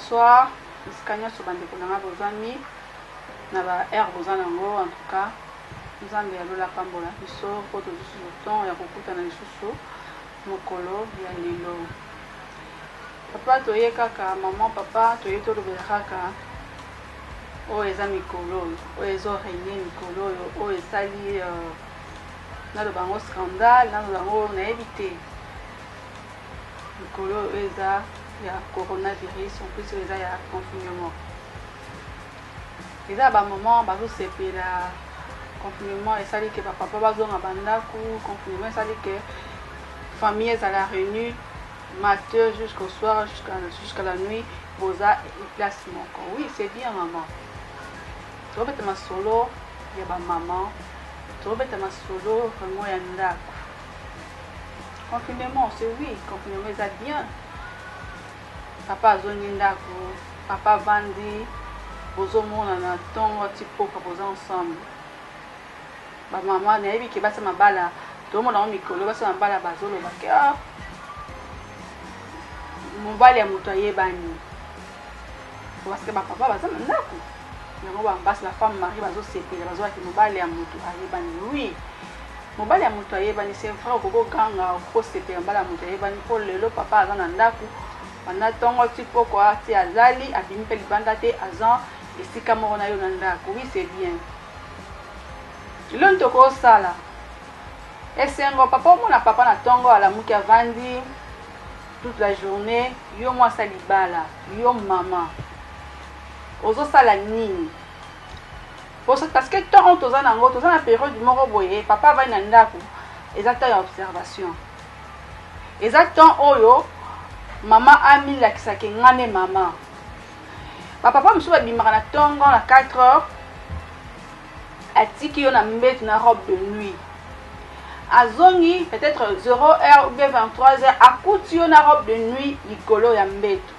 bonsoir. Iskanya sobande kunanga bozami na ba air bozana ngo en tout cas. Nous avons bien la pambola. Nous sommes pour tout ce temps ya kokuta na lisusu mokolo ya lelo. Papa toye kaka maman papa toye to lobela kaka. O eza mikolo, o ezo reine mikolo, o esali na lo bango scandale, na lo bango na éviter. Mikolo eza ya coronavirus, en plus eza ya confinement. Eza ba maman bazo sepela confinement esali ke ba papa bazo na bandaku, confinement esali ke famille ezala réunie matin jusqu'au soir jusqu'à la nuit posa place moko. Oui, c'est bien maman. Tu vas ma solo ya ba maman. Tu vas ma solo vraiment ya ndako. Confinement, c'est oui, confinement c'est bien. Papa azoni ndako, papa vandi, bozo mona na tongo tipo posa ensemble. Ba maman na yebi ke basa mabala, to mona mikolo basa mabala bazolo bake ah. Mobali ya mutu ayebani. Parce que ba papa baza ndako. Yango ba mbasi la femme mari bazo sepela bazo ati mobali ya mutu ayebani. Oui. Mobali ya mutu ayebani c'est vrai koko ganga ko sepela mbala mutu ayebani po lelo papa aza na ndako. Bana tongo tipo kwa ti azali abimi pe libanda te azan esika moko na yo na ndako. Oui, c'est bien. Lonto ko sala. Esengo papa mona papa na tongo ala muki avandi toute la journée, yo moi salibala, yo maman. Ozo sala nini? Parce que tant toza nango, toza na période moko boye, papa va na ndako, exactement ya observation. Exactement oyo maman ami la kisake ngane maman. Papa msuba bimaka na tongo na 4 heures. Atiki yo na mbetu na robe de nuit. Azongi peut-être 0h ou bien 23h akuti yo na robe de nuit likolo ya mbetu.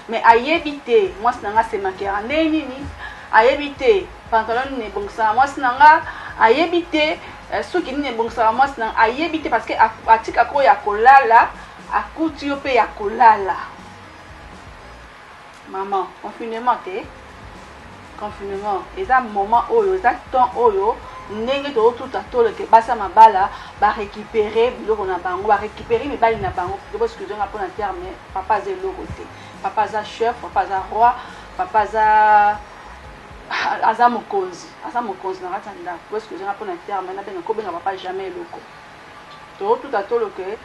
Mais ayebite moi sinanga se makera nini ayebite pantalon ne bongsa moi sinanga ayebite soki ne bongsa moi sinanga ayebite parce que atika ko ya kolala akuti yo pe ya kolala. Maman, confinement te confinement eza moment oyo eza temps oyo ndenge to tout atole ke basa mabala ba récupérer biloko na bango ba récupérer mibali na bango parce que zonga pona terme papa za loko te papa za chef papa za roi papa za aza mokonzi na ratanda parce que zonga pona terme na benga ko benga papa jamais loko to tout atole ke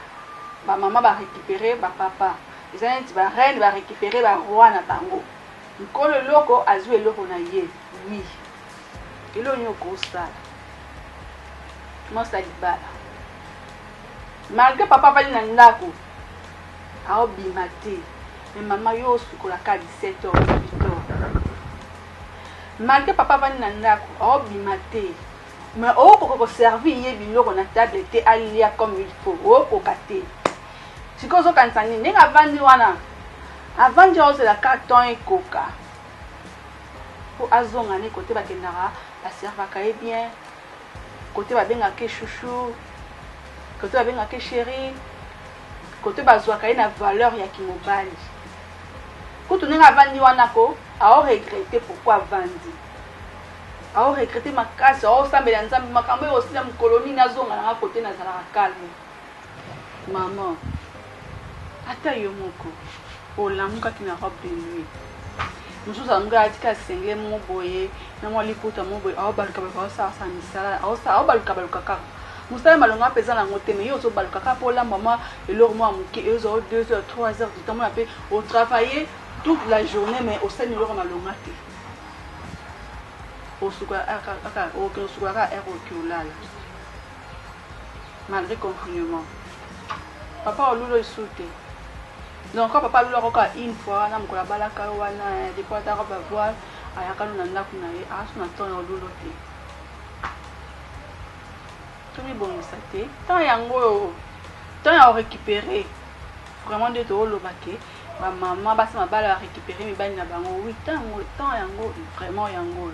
ba maman ba récupérer ba papa ezanti ba reine ba récupérer ba roi na bango nkolo loko azwe loko na ye oui elo nyoko sala mosa libala malgré papa vali na ndako aobima te mais maman yo sukola ka 17 heures 18 heures malgré papa vali na ndako aobima te mais okoko servir ye biloko na table te alia comme il faut okoka te sikozo kansani ndenge avandi wana avant de la carton et coca pour azonga ne côté ba kendara la serva kae bien côté ba benga ke chouchou côté ba benga ke chéri côté ba zwa kae na valeur ya kimobali kutu ninga vandi wana ko a regretter pourquoi vandi a regretter makasi a sambela nzambe makambo yo osila mkoloni na zonga na côté na zala calme maman ata yo moko olamuka kina robe de nuit mususa mga atika sengle mo boye na mo liputa mo boye aw baluka ba sa sa misala aw baluka ka musala malonga pesa na ngote me yo zo baluka ka pola mama elor mo amuki ezo 2 heures 3 heures du temps mo appelle au travailler toute la journée mais au sein de leur malonga te au suka aka au que suka ka ero kiolala malgré confinement papa olulo isute. Donc quand papa lui a une fois na mkola balaka wana des fois ta robe voile ayaka na ndako na ye asu na temps ya lolote. Tumi bongisa te. Temps yango temps ya récupérer. Vraiment de to lobake ba maman basa mabala récupérer mibali na bango 8 ans temps yango vraiment yango.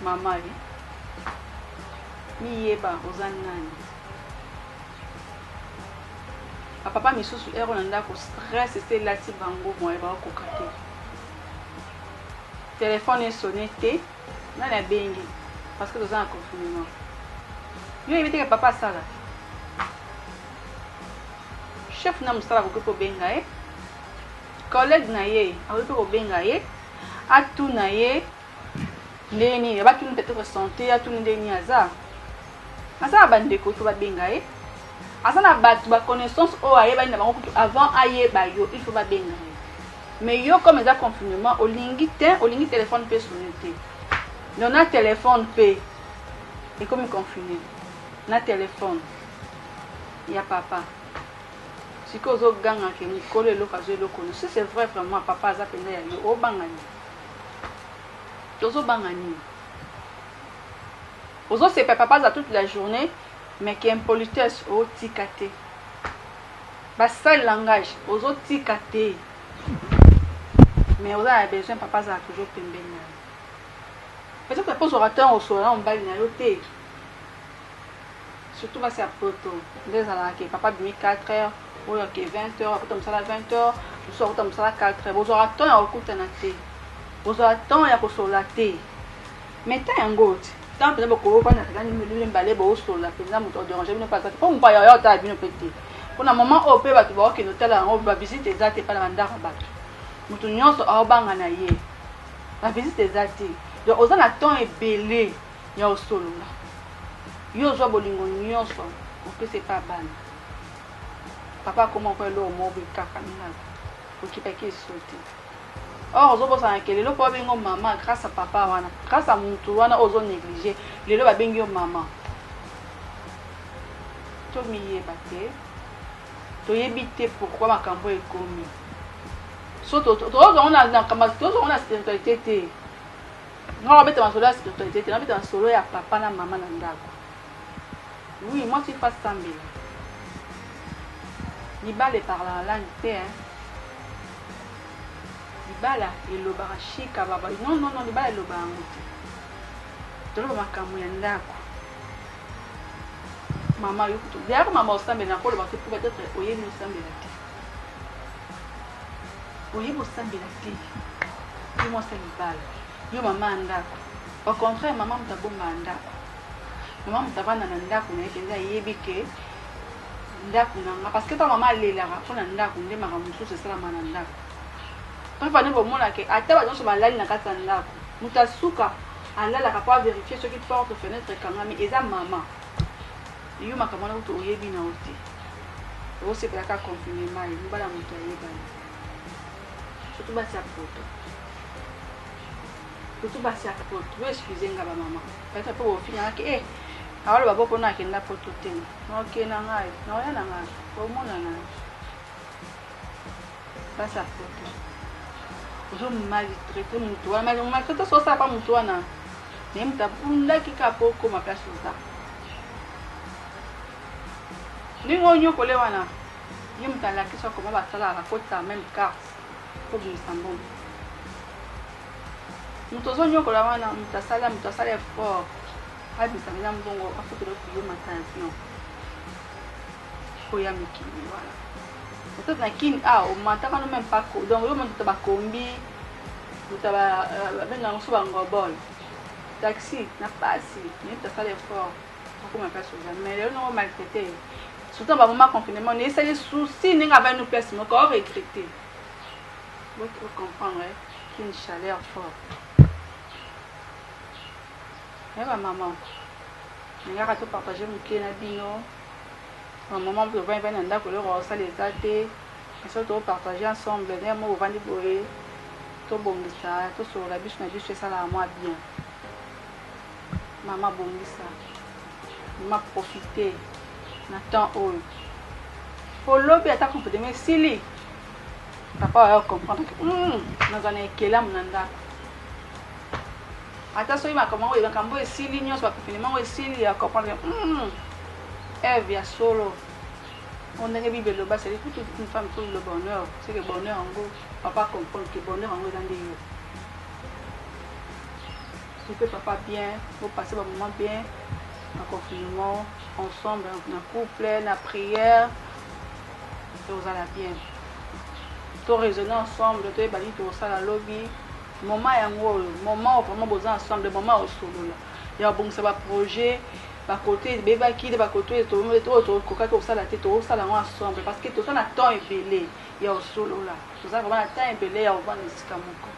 Maman ni yeba ozanani. papa misusu ero nanda ko stress c'est lati bango moi ba ko kate téléphone est sonné té na la bengi parce que dans un confinement yo éviter que papa sala chef na musala ko benga collègue na ye ko benga atu na ye ndeni ba tu peut-être santé atu ndeni aza asa bandeko to ba benga asana batu ba connaissance o ayeba na bango avant ayeba yo il faut ba benga mais yo comme ça confinement olingi téléphone peut sonner non na téléphone peut et comme confiné na téléphone ya papa si ko zo ganga ke mikolo eloko azo eloko si c'est vrai vraiment papa aza pena ya yo o bangani tozo bangani ozo c'est papa za toute la journée mais qui impolitesse au tikate ba sale langage ozo tikate mais on a besoin papa za toujours pembeni peut-être que pose orateur au soir on balle na yote surtout va c'est poto des ala que papa bimi 4h ou que 20h comme ça la 20h je sors comme ça la 4h vos orateurs ya okuta na te vos orateurs ya ko solate mais ta yangote tant que beaucoup pas na tani me mbale bo sola penza moto déranger bino pas ça pour pas ya ta bino pété pour un moment au pe ba tu ba que notel on va visiter ezate pas na ndara ba moto nyonso a banga na ye la visite ezate donc oza na temps ebele ya osolola yo zo bolingo nyonso on peut c'est pas ban papa comment faire lo mo be kaka mina ko ki pa ki sauter or ozo bosa na kelelo po bengo maman grâce à papa wana grâce à mutu wana ozo négliger lelo ba bengi yo maman to miye bate to yebite pourquoi makambo ekomi so to on a kama to on a spiritualité te non beta solo spiritualité te na beta solo ya papa na maman na ndako oui moi tu fais sambela libale parle en langue te hein libala elobaka shika baba non libala elobaka ngote toloba makambo ya ndako mama yo kutu d'ailleurs mama osambela koloba te peut être oyebi osambela te oyebi osambela te yo mwasa libala yo mama ndako au contraire mama mutabomba ndako mama mutabana na ndako na epenza yebi ke ndako nanga parce que ta mama alelaka mpona ndako nde makambo mosusu esalama na ndako tofane bomona ke ata bazonso balali na kati ya ndako moto asuka alalaka po avérifie soki porte fenêtre ekangami eza mama yo makambo wana kutu oyebi na yo te osepelaka confinement ye mobala moto ayebani surtout basi ya poto yo excuse nga bamama peut-être po bofinyanaki awaloba bo mpona akenda poto te nokena ngai naoya na ngai omona ngai basi ya poto ozo maltraité motu wana maltraité so osala pa motu wana naye moto abundaki ka po okoma place oza ndenge onyokole wana ye moto alakisa koma basalaka kotisa même carte po bimisa mbongo moto ozonyokola wana moto asala effort abimisa mina mbongo afokela okuyo matension oya mikili wana peut-être na kini omataka no même pas donc yo moto bakombi moto benga so bangobol taxi na pasi ni tasala effort okoma place oza mais lelo no maltraité surtout ba moment confinement ne sali souci ninga va nous place moko regretter vous comprendre qu'une chaleur forte mais ma maman ninga ka to partager mon clé na bino un moment pour venir dans ndako le rosa les até et surtout partager ensemble ne mo vandi boye to bongisa to so la biche na biche ça la moi bien maman bongisa m'a profiter na temps oyo pour lobi ata comprendre mais sili papa va comprendre que nous en ekela munanda ata so ima comment oyo kambo esili nyonso ba finalement esili ya comprendre Eve ya solo on a bien le bas c'est toute une femme trouve le bonheur c'est que bonheur en gros papa comprend que bonheur en gros dans des lieux c'est que papa bien vous passez un moment bien en confinement ensemble en couple la prière tozala bien toraisonner ensemble toyebali tosala lobi moment yango oyo moment vraiment boza ensemble moment osolola ya bongisa baprojet bakote ebebaki nde bakote oyo tokokaki kosala te tokosala yango ensemble parce que toza na temps ebele ya osolola toza vraiment na temps ebele ya kovanda esika moko.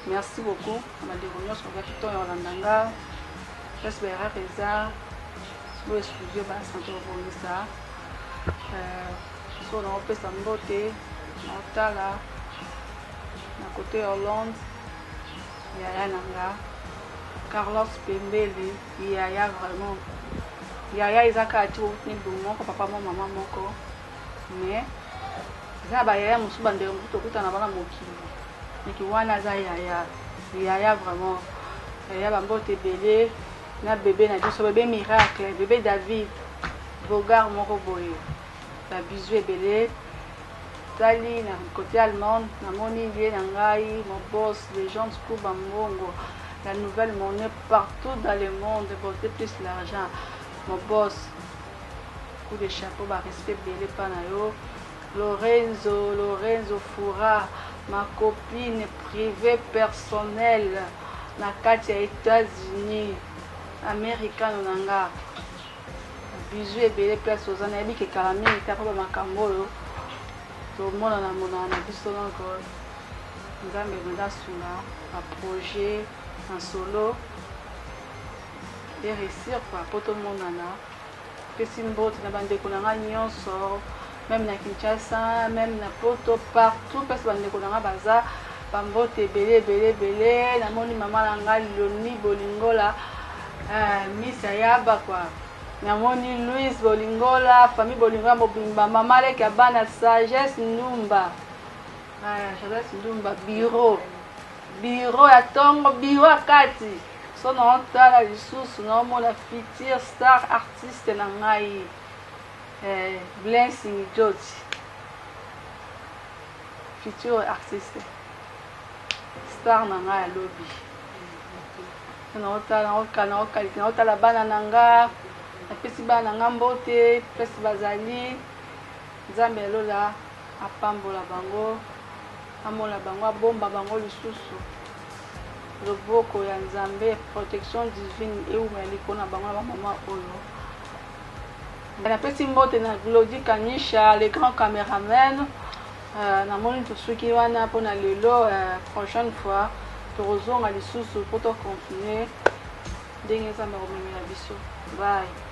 Merci beaucoup na bandeko nyonso bazaki temps ya kolanda nga pesi baerreur eza bo excuse basante kobongisa so naopesa mbote naotala na kote ya Hollande yaya na nga Carlos Pembele yaya vraiment yaya ezaka ati ni moko papa mo mama moko mais eza bayaya mosusu bandeko mosusu tokutana bana mokili niki wana aza yaya vraiment yaya bambote ebele na bebe na biso bebe miracle bebe David bogar moko boye babizu ebele tali na côté allemande namoni lie na ngai mon boss les gens coup bambongo la nouvelle monnaie partout dans le monde porter plus l'argent mon boss coup de chapeau ba respect belé pa na yo Lorenzo Fura ma copine privée personnelle na kati ya États-Unis américaine nanga bizu ebele place oza nayebi kekala mingi ta koba makambo oyo tomonana na biso noko nzambe mpenza sunga baprojet en solo eréussir po tomonana pesi mbote na bandeko na nga nyonso même na Kinshasa même na Poto partout pesi bandeko na nga baza bambote ebele namoni mama na nga Loni Bolingola Miss Ayaba kwa namoni Louis Bolingola famille Bolingola mobimba mama leki ya bana Sagesse Ndumba bureau ya tongo bureau ya kati so naotala lisusu naomona futur star artiste na ngai Blessing Joti futur artiste star na ngai alobi naotala bana na nga napesi bana na nga mbote pesi bazali nzambe elola apambola bango amola bango abomba bango lisusu loboko ya nzambe protection divine euma likolo na bango na bamama oyo napesi mbote na Glody Kanisha le grand caméraman namoni tosuki wana mpona lelo prochaine fois tokozonga lisusu po tocontinue ndenge nzambe akomemela biso bye.